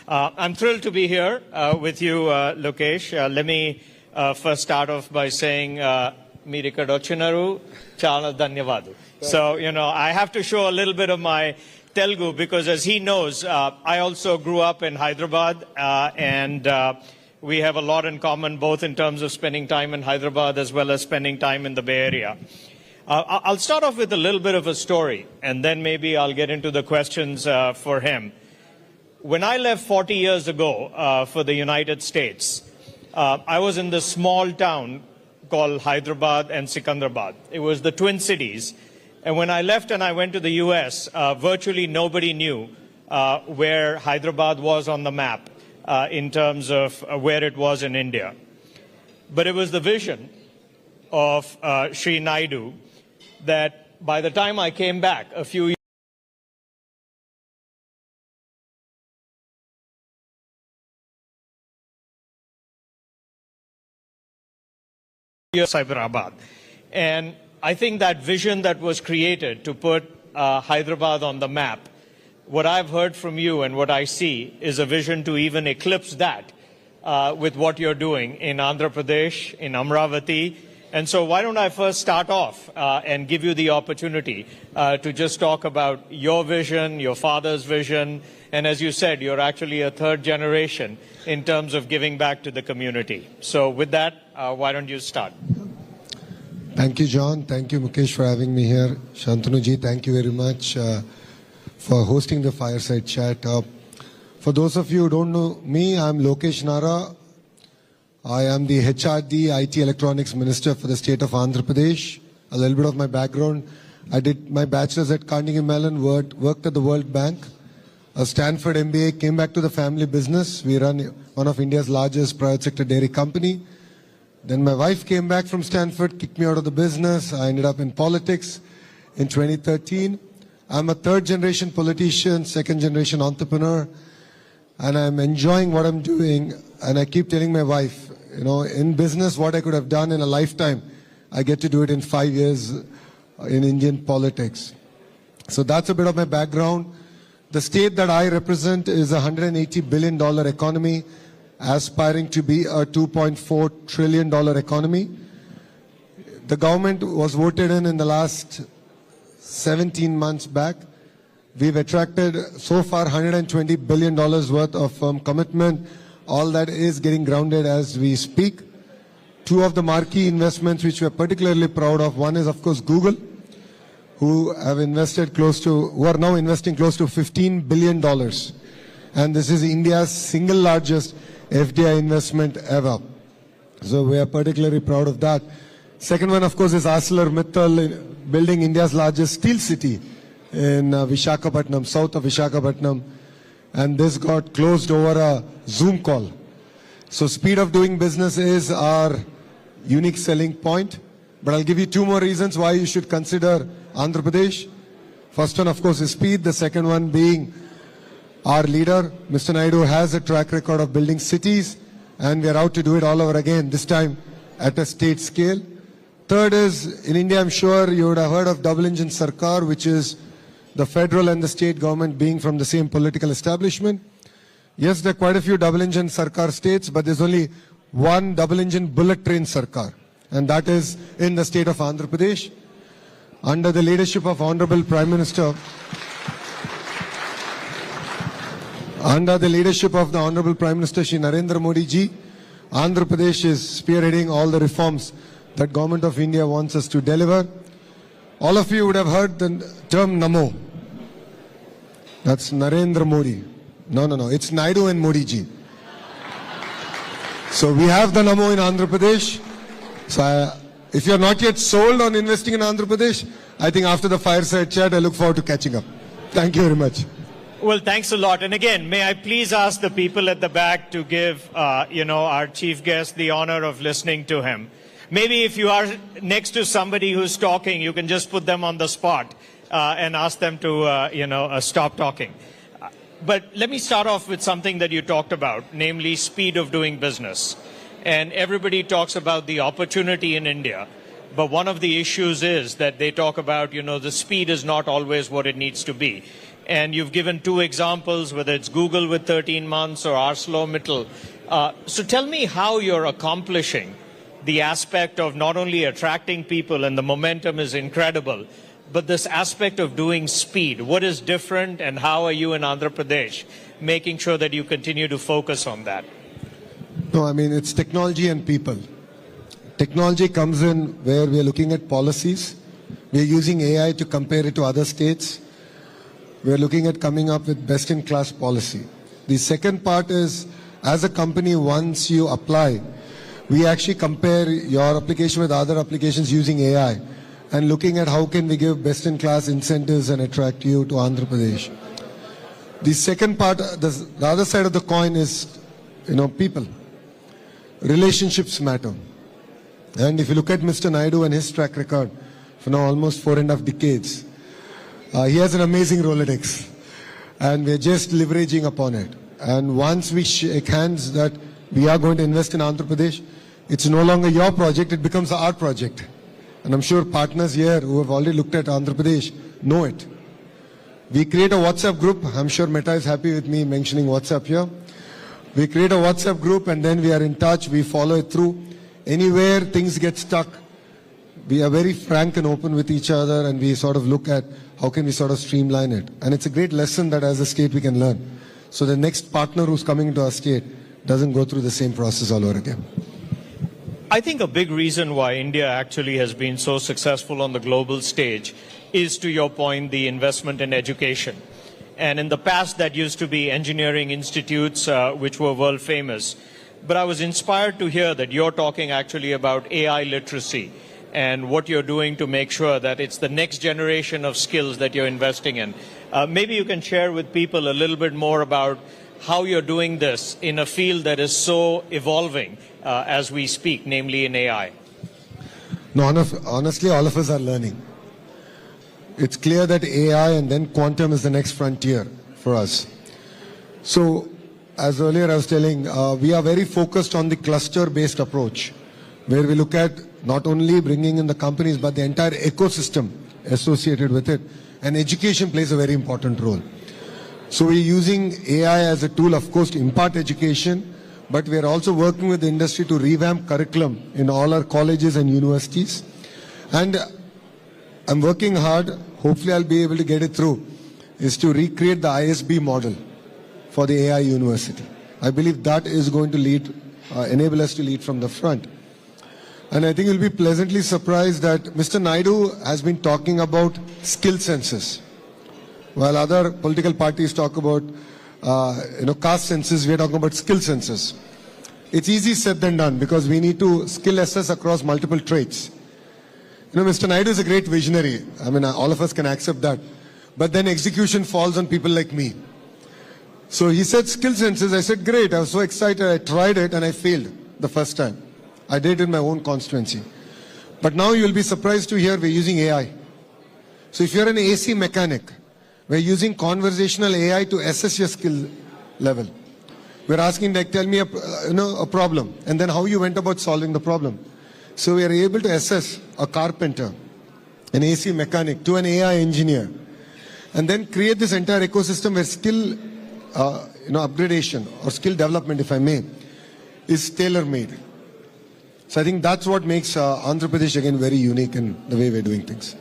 I'm thrilled to be here with you, Lokesh. Let me first start off by saying, Mirika Dochinaru, Chala Dhanyavadu. So, I have to show a little bit of my Telugu because, as he knows, I also grew up in Hyderabad, and we have a lot in common, both in terms of spending time in Hyderabad as well as spending time in the Bay Area. I'll start off with a little bit of a story, and then maybe I'll get into the questions for him. When I left 40 years ago for the United States, I was in this small town called Hyderabad and Sikandrabad. It was the Twin Cities. And when I left and I went to the U.S., virtually nobody knew where Hyderabad was on the map in terms of where it was in India. But it was the vision of Sri Naidu that by the time I came back a few years Hyderabad. And I think that vision that was created to put Hyderabad on the map, what I've heard from you and what I see is a vision to even eclipse that with what you're doing in Andhra Pradesh, in Amravati. And so why don't I first start off and give you the opportunity to just talk about your vision, your father's vision, and as you said, you're actually a third generation in terms of giving back to the community. So with that, why don't you start? Thank you, John. Thank you, Mukesh, for having me here. Shantanu-ji, thank you very much for hosting the Fireside Chat. For those of you who don't know me, I'm Lokesh Nara. I am the HRD IT Electronics Minister for the state of Andhra Pradesh. A little bit of my background. I did my bachelor's at Carnegie Mellon, worked at the World Bank, a Stanford MBA, came back to the family business. We run one of India's largest private sector dairy company. Then my wife came back from Stanford, kicked me out of the business. I ended up in politics in 2013. I'm a third generation politician, second generation entrepreneur, and I'm enjoying what I'm doing. And I keep telling my wife, in business, what I could have done in a lifetime, I get to do it in 5 years in Indian politics. So that's a bit of my background. The state that I represent is a $180 billion economy, aspiring to be a $2.4 trillion economy. The government was voted in the last 17 months back. We've attracted so far $120 billion worth of commitment. All that is getting grounded as we speak. Two of the marquee investments which we're particularly proud of, one is of course Google, who are now investing close to $15 billion. And this is India's single largest FDI investment ever. So we are particularly proud of that. Second one, of course, is ArcelorMittal building India's largest steel city in Visakhapatnam, south of Visakhapatnam. And this got closed over a Zoom call. So speed of doing business is our unique selling point. But I'll give you two more reasons why you should consider Andhra Pradesh. First one, of course, is speed. The second one being our leader, Mr. Naidu, has a track record of building cities, and we are out to do it all over again, this time at a state scale. Third is, in India, I'm sure you would have heard of double engine Sarkar, which is the federal and the state government being from the same political establishment. Yes, there are quite a few double engine Sarkar states, but there's only one double engine bullet train Sarkar, and that is in the state of Andhra Pradesh, under the leadership of Honorable Prime Minister. Under the leadership of the Honorable Prime Minister Shri Narendra Modi ji, Andhra Pradesh is spearheading all the reforms that Government of India wants us to deliver. All of you would have heard the term Namo. That's Narendra Modi. No, it's Naidu and Modi ji. So we have the Namo in Andhra Pradesh. So if you're not yet sold on investing in Andhra Pradesh, I think after the Fireside Chat, I look forward to catching up. Thank you very much. Well, thanks a lot. And again, may I please ask the people at the back to give, our chief guest the honor of listening to him. Maybe if you are next to somebody who's talking, you can just put them on the spot and ask them to, stop talking. But let me start off with something that you talked about, namely speed of doing business. And everybody talks about the opportunity in India. But one of the issues is that they talk about, the speed is not always what it needs to be. And you've given two examples, whether it's Google with 13 months or ArcelorMittal. So tell me how you're accomplishing the aspect of not only attracting people, and the momentum is incredible, but this aspect of doing speed. What is different, and how are you in Andhra Pradesh making sure that you continue to focus on that? No, I mean, it's technology and people. Technology comes in where we are looking at policies. We are using AI to compare it to other states. We are looking at coming up with best-in-class policy. The second part is, as a company, once you apply, we actually compare your application with other applications using AI and looking at how can we give best-in-class incentives and attract you to Andhra Pradesh. The second part, the other side of the coin is, people. Relationships matter. And if you look at Mr. Naidu and his track record for now almost 4.5 decades, he has an amazing Rolodex, and we're just leveraging upon it. And once we shake hands that we are going to invest in Andhra Pradesh, it's no longer your project, it becomes our project. And I'm sure partners here who have already looked at Andhra Pradesh know it. We create a WhatsApp group. I'm sure Meta is happy with me mentioning WhatsApp here. We create a WhatsApp group, and then we are in touch. We follow it through. Anywhere things get stuck, we are very frank and open with each other, and we sort of look at how can we sort of streamline it. And it's a great lesson that as a state we can learn. So the next partner who's coming into our state doesn't go through the same process all over again. I think a big reason why India actually has been so successful on the global stage is, to your point, the investment in education. And in the past, that used to be engineering institutes, which were world famous. But I was inspired to hear that you're talking actually about AI literacy and what you're doing to make sure that it's the next generation of skills that you're investing in. Maybe you can share with people a little bit more about how you're doing this in a field that is so evolving as we speak, namely in AI. No, honestly, all of us are learning. It's clear that AI and then quantum is the next frontier for us. So, as earlier I was telling, we are very focused on the cluster-based approach, where we look at not only bringing in the companies, but the entire ecosystem associated with it. And education plays a very important role. So we're using AI as a tool, of course, to impart education, but we are also working with the industry to revamp curriculum in all our colleges and universities. And I'm working hard, hopefully I'll be able to get it through, is to recreate the ISB model for the AI university. I believe that is going to lead, enable us to lead from the front. And I think you'll be pleasantly surprised that Mr. Naidu has been talking about skill census. While other political parties talk about caste census, we are talking about skill census. It's easy said than done because we need to skill assess across multiple traits. Mr. Naidu is a great visionary. I mean, all of us can accept that. But then execution falls on people like me. So he said skill census. I said, great. I was so excited. I tried it and I failed the first time. I did it in my own constituency. But now you'll be surprised to hear we're using AI. So if you're an AC mechanic, we're using conversational AI to assess your skill level. We're asking, like, tell me a problem, and then how you went about solving the problem. So we are able to assess a carpenter, an AC mechanic, to an AI engineer, and then create this entire ecosystem where skill, upgradation or skill development, if I may, is tailor-made. So I think that's what makes Andhra Pradesh again very unique in the way we're doing things.